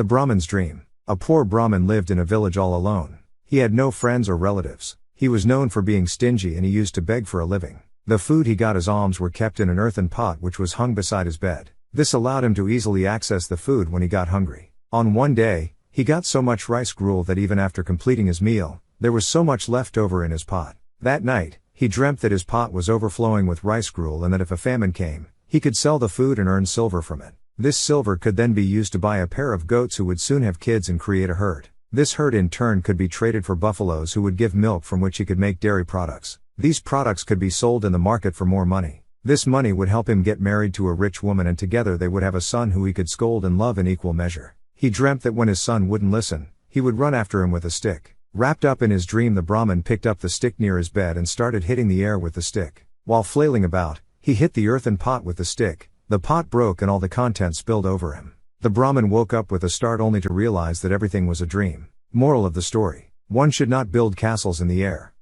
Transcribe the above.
The Brahmin's dream. A poor Brahmin lived in a village all alone. He had no friends or relatives. He was known for being stingy and he used to beg for a living. The food he got as alms were kept in an earthen pot which was hung beside his bed. This allowed him to easily access the food when he got hungry. On one day, he got so much rice gruel that even after completing his meal, there was so much left over in his pot. That night, he dreamt that his pot was overflowing with rice gruel and that if a famine came, he could sell the food and earn silver from it. This silver could then be used to buy a pair of goats who would soon have kids and create a herd. This herd in turn could be traded for buffaloes who would give milk from which he could make dairy products. These products could be sold in the market for more money. This money would help him get married to a rich woman and together they would have a son who he could scold and love in equal measure. He dreamt that when his son wouldn't listen, he would run after him with a stick. Wrapped up in his dream, the Brahmin picked up the stick near his bed and started hitting the air with the stick. While flailing about, he hit the earthen pot with the stick. The pot broke and all the contents spilled over him. The Brahmin woke up with a start only to realize that everything was a dream. Moral of the story: one should not build castles in the air.